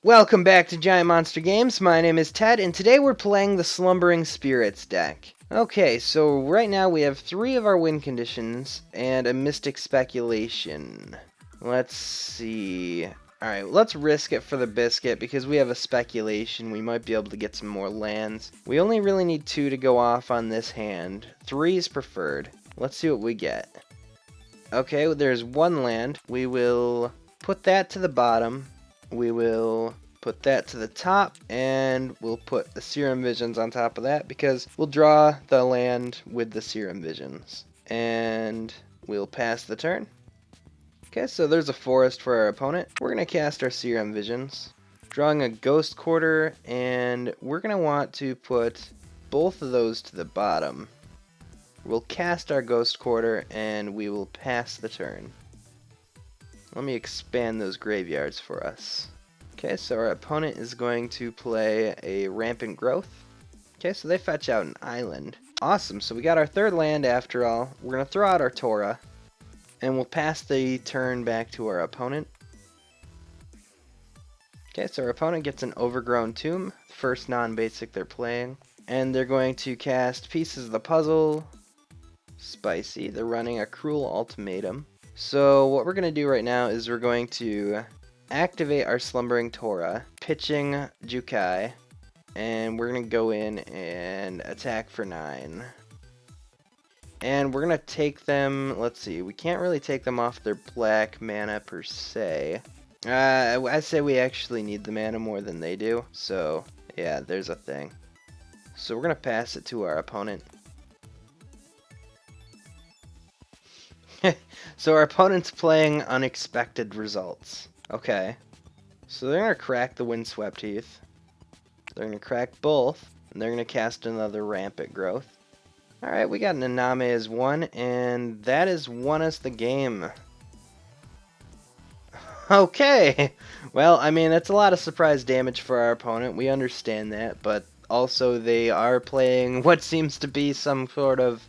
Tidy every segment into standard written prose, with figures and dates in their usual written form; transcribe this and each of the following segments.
Welcome back to Giant Monster Games. My name is Ted, and today we're playing the Slumbering Spirits deck. Okay, so right now we have 3 of our win conditions and a Mystic Speculation. Let's see. Alright, let's risk it for the biscuit because we have a speculation. We might be able to get some more lands. We only really need 2 to go off on this hand. 3 is preferred. Let's see what we get. Okay, there's 1 land. We will put that to the bottom. We will put that to the top, and we'll put the Serum Visions on top of that because we'll draw the land with the Serum Visions. And we'll pass the turn. Okay, so there's a forest for our opponent. We're going to cast our Serum Visions, drawing a Ghost Quarter, and we're going to want to put both of those to the bottom. We'll cast our Ghost Quarter, and we will pass the turn. Let me expand those graveyards for us. Okay, so our opponent is going to play a Rampant Growth. Okay, so they fetch out an island. Awesome, so we got our 3rd land after all. We're going to throw out our Tora, and we'll pass the turn back to our opponent. Okay, so our opponent gets an Overgrown Tomb, first non-basic they're playing. And they're going to cast Pieces of the Puzzle. Spicy, they're running a Cruel Ultimatum. So what we're going to do right now is we're going to activate our Slumbering Tora, pitching Jukai, and we're going to go in and attack for 9. And we're going to take them, let's see, we can't really take them off their black mana per se. I say we actually need the mana more than they do, so yeah, there's a thing. So we're going to pass it to our opponent. So our opponent's playing Unexpected Results. Okay. So they're going to crack the Windswept Heath. They're going to crack both. And they're going to cast another Rampant Growth. Alright, we got an Iname as 1. And that has won us the game. Okay. Well, I mean, that's a lot of surprise damage for our opponent. We understand that. But also they are playing what seems to be some sort of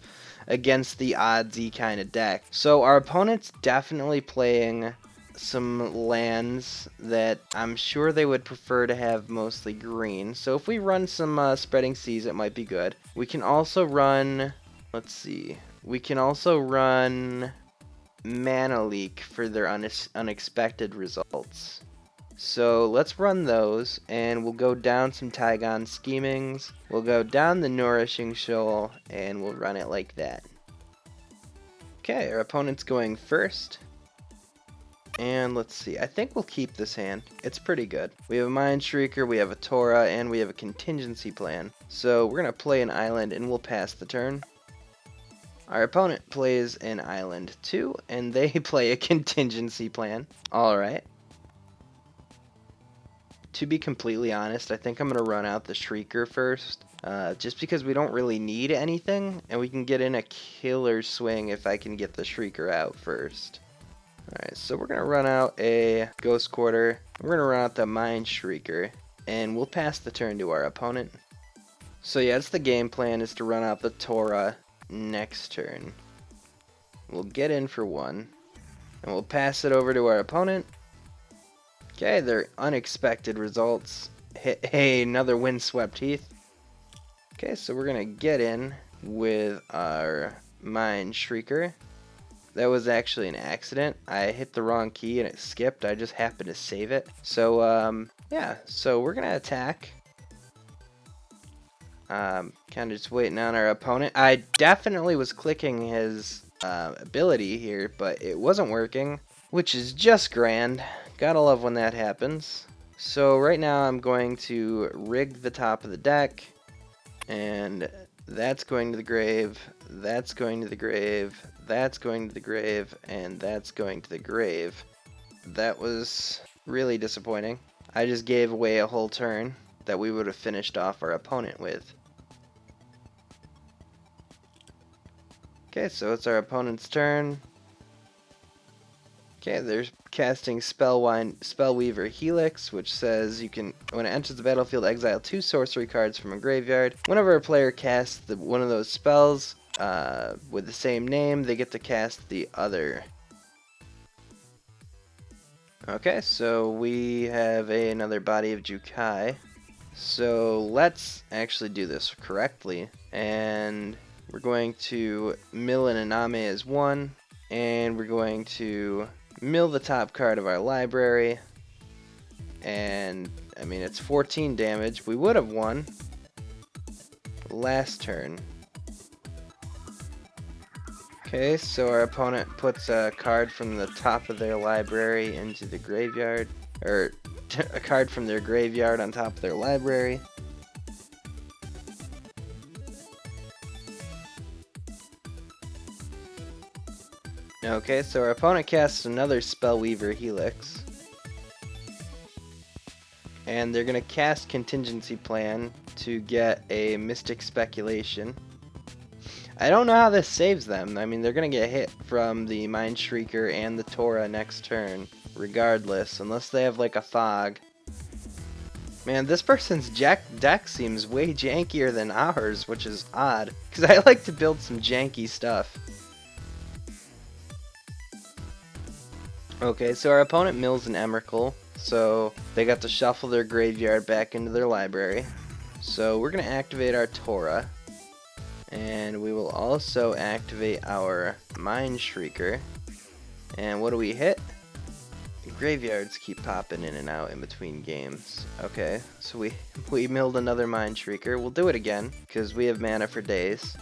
against the oddsy kind of deck. So our opponent's definitely playing some lands that I'm sure they would prefer to have mostly green. So if we run some Spreading Seas, it might be good. We can also run, let's see, we can also run Mana Leak for their unexpected results. So let's run those, and we'll go down some Taigam Schemings, we'll go down the Nourishing Shoal, and we'll run it like that. Okay, our opponent's going first. And let's see, I think we'll keep this hand. It's pretty good. We have a Mindshrieker, we have a Tora, and we have a Contingency Plan. So we're going to play an island, and we'll pass the turn. Our opponent plays an island too, and they play a Contingency Plan. Alright. To be completely honest, I think I'm going to run out the Shrieker first. Just because we don't really need anything, and we can get in a killer swing if I can get the Shrieker out first. Alright, so we're going to run out a Ghost Quarter. We're going to run out the Mindshrieker, and we'll pass the turn to our opponent. So yeah, that's the game plan, is to run out the Tora next turn. We'll get in for 1, and we'll pass it over to our opponent. Okay, they're Unexpected Results. Hey, another Windswept Heath. Okay, so we're going to get in with our Mindshrieker. That was actually an accident. I hit the wrong key and it skipped. I just happened to save it. So, yeah, so we're going to attack. Kind of just waiting on our opponent. I definitely was clicking his ability here, but it wasn't working, which is just grand. Gotta love when that happens. So right now I'm going to rig the top of the deck, and that's going to the grave, that's going to the grave, that's going to the grave, and that's going to the grave. That was really disappointing. I just gave away a whole turn that we would have finished off our opponent with. Okay, so it's our opponent's turn. Okay, they're casting Spellweaver Helix, which says you can, when it enters the battlefield, exile 2 sorcery cards from a graveyard. Whenever a player casts one of those spells with the same name, they get to cast the other. Okay, so we have another Body of Jukai. So let's actually do this correctly. And we're going to mill an Iname as 1. And we're going to mill the top card of our library. And, I mean, it's 14 damage. We would have won last turn. Okay, so our opponent puts a card from the top of their library into the graveyard, or a card from their graveyard on top of their library. Okay, so our opponent casts another Spellweaver Helix. And they're going to cast Contingency Plan to get a Mystic Speculation. I don't know how this saves them. I mean, they're going to get hit from the Mindshrieker and the Tora next turn, regardless, unless they have like a fog. Man, this person's deck seems way jankier than ours, which is odd, because I like to build some janky stuff. Okay, so our opponent mills an Emrakul, so they got to shuffle their graveyard back into their library. So we're going to activate our Tora. And we will also activate our Mindshrieker. And what do we hit? Graveyards keep popping in and out in between games. Okay, so we milled another Mindshrieker. We'll do it again, because we have mana for days.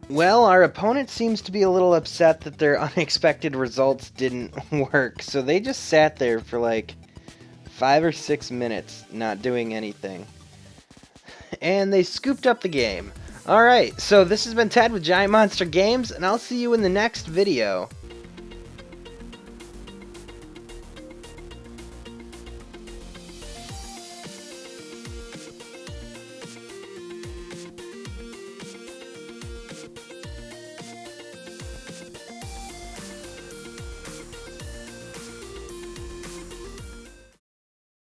Well, our opponent seems to be a little upset that their unexpected results didn't work, so they just sat there for like 5 or 6 minutes not doing anything. And they scooped up the game. Alright, so this has been Ted with Giant Monster Games, and I'll see you in the next video.